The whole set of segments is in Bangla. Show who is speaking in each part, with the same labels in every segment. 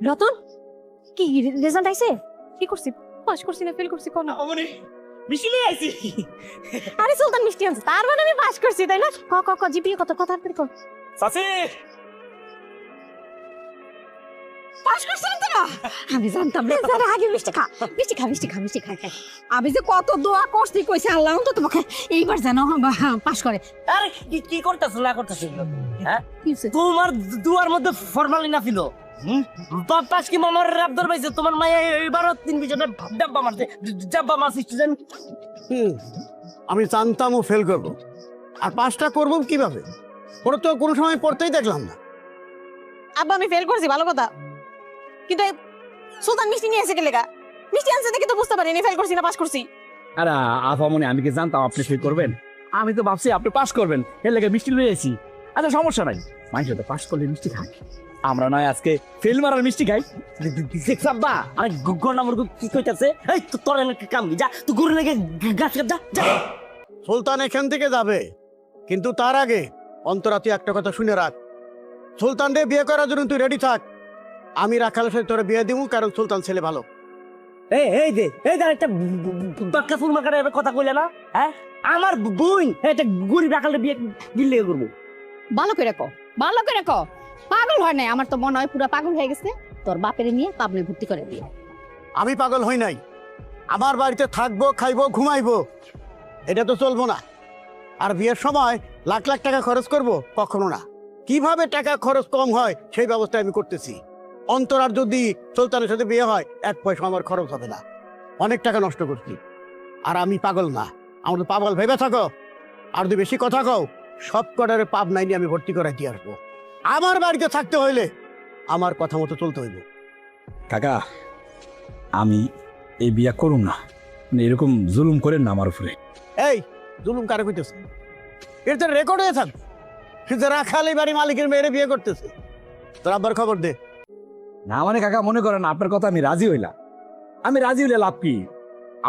Speaker 1: রতন কি রেজাল্ট আইছে? কি করছিস? পাস করছিস না ফেল করছিস কোন?
Speaker 2: অমনি মিষ্টি নিয়ে আইছি।
Speaker 1: আরে সুলতান মিষ্টি আনছে তার মানে আমি পাস করছি তাই না? ক জিপিএ কত কথা কর।
Speaker 2: চাচি
Speaker 1: পাস করছিস না? আমি জানতাম না যারা আগে মিষ্টি খা মিষ্টি খা আমি যে কত দোয়া করছি কইছে আল্লাহ তো তোমাকে এইবার যেন পাস করে।
Speaker 2: আরে কি করতেছ না করতেছ হ্যাঁ?
Speaker 1: কি হইছে?
Speaker 2: তোমার দুয়ার মধ্যে ফরমালিন না ছিল পাস কি মামার রাবদর পাইছে তোমার মায়ে এবারও 3 বিজনে ডাব্বা মারছে ডাব্বা মারছে স্টুডেন্ট।
Speaker 3: আমি জানতাম ও ফেল করবো, আর পাসটা করবো কিভাবে? ওরা তো কোনো সময় পড়তেই দেখলাম না।
Speaker 1: আব্বা আমি ফেল করছি ভালো কথা, কিন্তু এই সুলতান মিষ্টি নিয়ে এসে গেলেগা মিষ্টি আনছে দেখে তো বুঝতে পারিনি ফেল করছি না পাস করছি।
Speaker 4: আরে আফামনি, আমি কি জানতাম আপনি ফেল করবেন? আমি তো ভাবছি আপনি পাস করবেন, এর লেগে মিষ্টি লয়ে এসেছি। আচ্ছা সমস্যা নাই, মানুষ তো পাস করলে মিষ্টি খায়, আমরা নয় আজকে ফেল মারার মিষ্টি খাই।
Speaker 2: দেখছাব্বা আমি গুগর নামর কি কইতাছে এই তো তোর কাম যা তুই গুরু লাগে গাছ যা যা।
Speaker 3: সুলতান এখান থেকে যাবে, কিন্তু তার আগে অন্তরা তুই একটা কথা শুনে রাখ। সুলতান রে বিয়ে করার জন্য তুই রেডি থাক। আমি রাখালের সাথে তোরা বিয়ে দিব, কারণ সুলতান ছেলে ভালো।
Speaker 2: এই দে একটা বাক্কা ফুল মাকারে কথা কইলে না হ্যাঁ? আমার বোন একটা গরিব রাখালে বিয়ে দিলে করবো।
Speaker 1: ভালো করে ক পাগল হয় নাই, আমার তো মনে হয় পুরো পাগল হয়ে গেছে। তোর বাপের নিয়ে পাবনে ভর্তি করে দিয়ে।
Speaker 3: আমি পাগল হই নাই, আমার বাড়িতে থাকবো, খাইবো, ঘুমাইবো, এটা তো চলবো না। আর বিয়ের সময় লাখ লাখ টাকা খরচ করব কখনো না। কিভাবে টাকা খরচ কম হয় সেই ব্যবস্থা আমি করতেছি। অন্তরার যদি সুলতানের সাথে বিয়ে হয় 1 পয়সা আমার খরচ হবে না। অনেক টাকা নষ্ট করছি, আর আমি পাগল না। আমার তো পাগল ভেবে থাকো, আর যদি বেশি কথা কও সব কটারে পাপ নাই নিয়ে আমি ভর্তি করাই দিয়ে আসবো। আমার বাড়িতে থাকতে হইলে আমার কথা মতো চলতে হইব।
Speaker 4: কাকা, আমি এই বিয়া করুম না, মানে এরকম জুলুম করেন না আমার উপরে।
Speaker 3: এই জুলুম কারে কইতেছে? এর তো রেকর্ড হয়ে থাকবে যে রাখালি বাড়ি মালিকের মেয়েরে বিয়ে করতেছে। তোর আব্বার খবর দে।
Speaker 4: না মানে কাকা, মনে করেন আপনার কথা আমি রাজি হইলাম, আমি রাজি হইলে লাভ কি?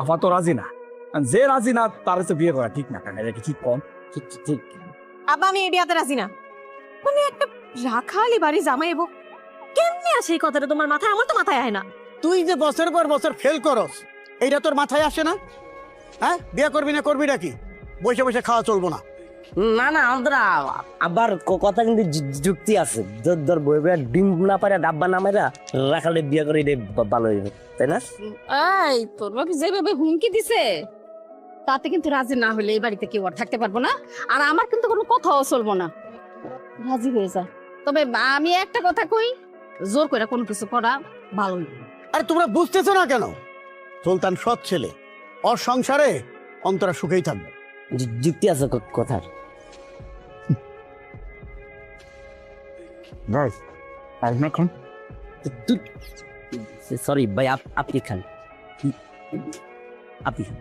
Speaker 4: আফা তো রাজি না, আর যে রাজি না তার হচ্ছে বিয়ে করা ঠিক না কাকা, এটা কি ঠিক কম?
Speaker 2: ঠিক
Speaker 1: আব্বা আমি এই বিয়াতে রাজি না। মানে একটা রাখালি বাড়ি জামাই এবং কেমনে আসে এই কথাটা তোমার মাথায়? আমার তো মাথায় আয় না।
Speaker 3: তুই যে বছর পর বছর ফেল করস, এইটা তোর মাথায় আসে না? হ্যাঁ, বিয়ে করবি না করবি নাকি? বসে বসে খাওয়া চলবো না।
Speaker 2: না আমাদের আবার কথা কিন্তু যুক্তি আছে। ধর বইবে ডিম না পারে ডাব্বা না মারা রাখালে বিয়ে করে ভালো হইবে তাই না?
Speaker 1: এই তোর বাবা যেভাবে হুমকি দিছে তাতে কিন্তু রাজি না হলে এই বাড়িতে কেউ আর থাকতে পারবো না, আর আমার কিন্তু কোনো কথাও চলবো না। রাজি হয়ে যা, তবে আমি একটা কথা কই, জোর করে কোনো কিছু করা ভালো না।
Speaker 3: আরে তোমরা বুঝতেছো না কেন? সুলতান সৎ ছেলে, ওর সংসারে অন্তরা সুখেই থাকবে।
Speaker 2: যুক্তি আছে কথার। সরি ভাই আপনি খান আপনি খান।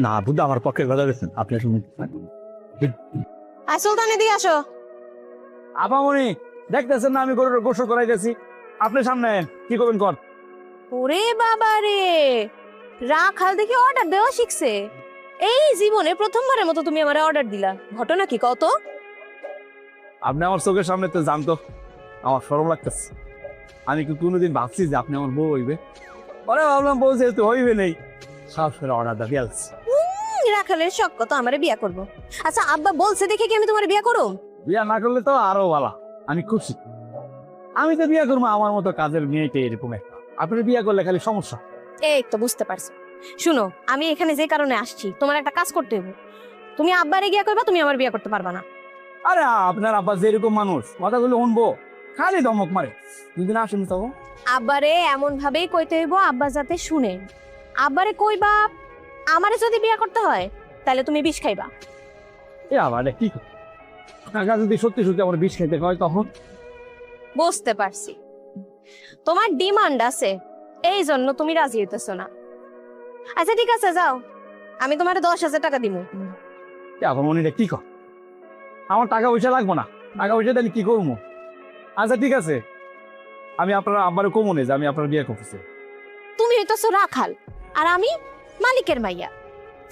Speaker 4: না বুদ্ধ আমার পক্ষে কথা বলছেন, আপনি শুনুন।
Speaker 1: আর সুলতান এদিকে আসো।
Speaker 4: আপামনি দেখতেছেন না আমি গরুর গোসল করাইতেছি, আপনি সামনে কি করবেন কর।
Speaker 1: ওরে বাবা রে, রাখাল দেখে অর্ডার দেওয়া শিখছে। এই জীবনে প্রথমবারের মতো তুমি আমারে অর্ডার দিলা, ঘটনা কি কত?
Speaker 4: আপনি আমার চোখের সামনে তো জানতো, আমার সরম লাগতেছে। আমি কি কোনোদিন ভাবছি যে আপনি আমার বউ হইবে? পরে ভাবলাম বউ যেহেতু হইবে নেই, সব করে অর্ডার দাবি আছে।
Speaker 1: রাখালের শখ কত আমারে বিয়া করবো। আচ্ছা আব্বা বলছে দেখে কি আমি তোমার বিয়া করব?
Speaker 4: বিয়া না করলে তো আরো ভালো, আমি খুশি। আমি তো বিয়া করবো আমার মতো কাজের মেয়েটে এরকম একটা, আপনি বিয়া করলে খালি সমস্যা।
Speaker 1: এই তো বুঝতে পারছো। শুনো, আমি এখানে যে কারণে আসছি, তোমার একটা কাজ করতে হবে। তুমি আব্বারে বিয়া করবা, তুমি আমার বিয়া করতে পারবা না।
Speaker 4: আরে আপনার আব্বা যেরকম মানুষ, কথাগুলো শুনবো, খালি ধমক মারে। দুদিন আসেন তো।
Speaker 1: আব্বারে এমন ভাবেই কইতে হইব আব্বা যাতে শুনে। আব্বারে কইবা আমারে যদি বিয়া করতে হয় তাহলে তুমি বিষ খাইবা।
Speaker 4: এ আবার কি টাকা যদি সত্যি সত্যি আমার বিষ খেতে হয় তখন?
Speaker 1: বুঝতে পারছি, তোমার ডিমান্ড আছে, এই জন্য তুমি রাজি হইতেছো না। আচ্ছা ঠিক আছে, যাও, আমি তোমার 10,000 টাকা দিব।
Speaker 4: এখন মনে কি কর, আমার টাকা পয়সা লাগবো না, টাকা পয়সা দিলে কি করবো? আচ্ছা ঠিক আছে, আমি আপনার আব্বারে কমনে যে আমি আপনার বিয়ে করতেছি।
Speaker 1: তুমি হইতেছো রাখাল আর আমি মালিকের মাইয়া।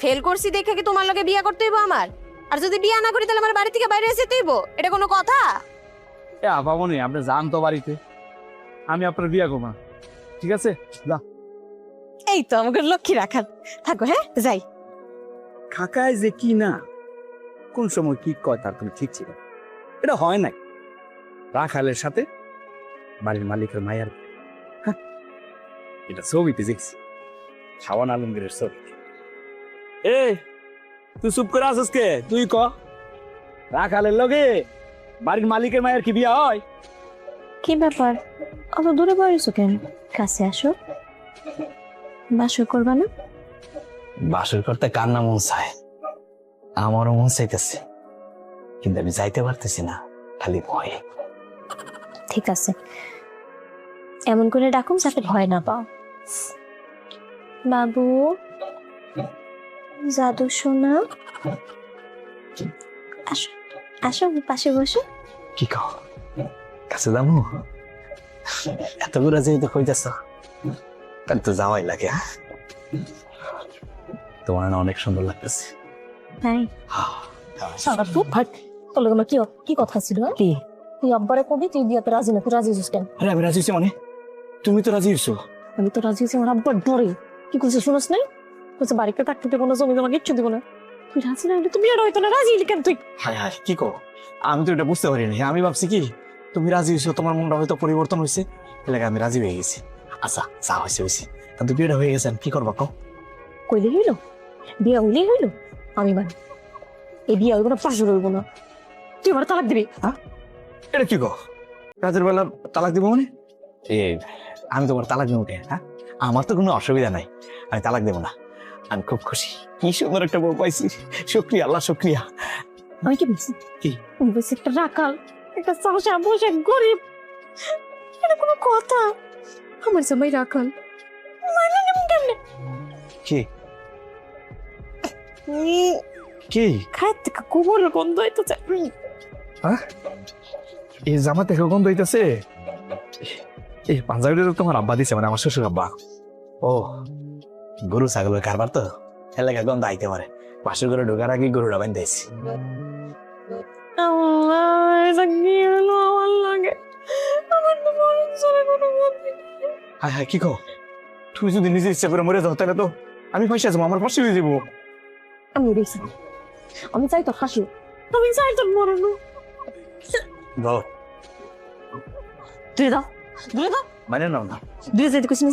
Speaker 1: ফেল করছি দেখে কি তোমার লগে বিয়া করতে হইব আমার? আর যদি বিয়া না করি তাহলে আমার বাড়ি থেকে বাইরে যেতে হইব? এটা কোনো কথা?
Speaker 4: এ আপামনি আপনি যান তো বাড়িতে, আমি আপনার বিয়া করবো না। ঠিক আছে যা।
Speaker 1: এই তো আমাকে লক্ষ্মী রাখাল, থাকো হ্যাঁ, যাই।
Speaker 4: কাকায় যে কি না, কোন সময় কি কয় তার কোনো ঠিক ছিল না। এটা হয় নাই রাখালের সাথে বাড়ির মালিকের মায়ের। হ্যাঁ, এটা ছবিতে দেখছি, শাওন আলমগীরের ছবি। এ তুই চুপ করে আসিস কে? তুই ক, রাখালের লগে বাড়ির মালিকের মায়ের কি বিয়া হয়?
Speaker 5: কি ব্যাপার, অত দূরে বসেছো কেন? কাছে আসো, বাসর করবা না?
Speaker 6: বাসর করতে কার না মন চায়, আমারও মন চাইতেছে, কিন্তু আমি যাইতে পারতেছি না, খালি ভয়ে।
Speaker 5: ঠিক আছে, এমন করে ডাকুম যাতে ভয় না পাও। বাবু, জাদু সোনা, আসো আসো, পাশে বসো।
Speaker 6: কি কও, কাছে যাবো? এত করে যেহেতু কইতেছ, তাহলে তো যাওয়াই লাগে। তোমার না অনেক সুন্দর লাগতেছে।
Speaker 5: তাই সারা খুব ভাট বলো, তোমার কি কি কথা ছিল? কি তুই আব্বারে কবি তুই বিয়াতে রাজি না? তুই রাজি হইছিস কেন?
Speaker 6: আরে আমি রাজি হয়েছি মানে? তুমি তো রাজি হয়েছো।
Speaker 5: আমি তো রাজি হয়েছি, আমার আব্বার ডরে। কি করছে শুনোস নাই? বলছে বাড়িতে থাকতে দেবো না, জমি তোমাকে কিচ্ছু দিব না। তুই রাজি না হলে তুমি আর হইতো না, রাজি হলি কেন তুই?
Speaker 6: হায় হায়, কি কও, আমি তো এটা বুঝতে পারিনি। আমি ভাবছি কি তুমি রাজি হয়েছো, তোমার মনটা হয়তো পরিবর্তন হয়েছে, এলাকা আমি রাজি হয়ে গেছি। আচ্ছা যা হয়েছে হয়েছে, কিন্তু বিয়েটা হয়ে গেছেন, কি করবা কও?
Speaker 5: কইলে হইল, বিয়া হইলেই হইল। আমি মানে এই বিয়া হইব না, পাশে হইব না। তুই আমার তালাক দিবি?
Speaker 6: এটা কি কও, রাতের বেলা তালাক দিব মানে? আমি তোমার তালাক দেবো কে? হ্যাঁ, আমার তো কোনো অসুবিধা নাই, আমি তালাক দেবো না। আমি খুব খুশি, কি সুন্দর একটা বউ পাইছি, শুক্রিয়া আল্লাহ শুক্রিয়া।
Speaker 5: আমি কি বলছি?
Speaker 6: কি?
Speaker 5: আমি বলছি একটা রাখাল, একটা চাষা বসে গরিব, এটা কোনো কথা? আমার সবাই রাখাল, মাইরা নেবেন কেমনে?
Speaker 6: কি কি
Speaker 5: খায় থেকে গোবরের গন্ধ হইতেছে।
Speaker 6: এই জামা থেকে গন্ধ হইতেছে? এই পাঞ্জাবিটা তো তোমার আব্বা দিছে, মানে আমার শ্বশুর আব্বা। ও, গরু ছাগলের কারবার তো, এলাকা গন্ধ আইতে পারে। পাশের ঘরে ঢোকার আগে গরুটা বান্ধ দিয়েছি। হায় হায়, কি কও, তুমি যদি নিজে ইচ্ছা করে মরে যাও তাহলে তো আমি পয়সা যাবো, আমার পাশে হয়ে যাবো।
Speaker 5: আমি দেখছি, আমি চাই তো হাসি, আমি চাই তো মরানো।
Speaker 6: বাবা
Speaker 5: দূরে দাও, দূরে দাও,
Speaker 6: মানে নাও না।
Speaker 5: দূরে যাইতে কইছি না?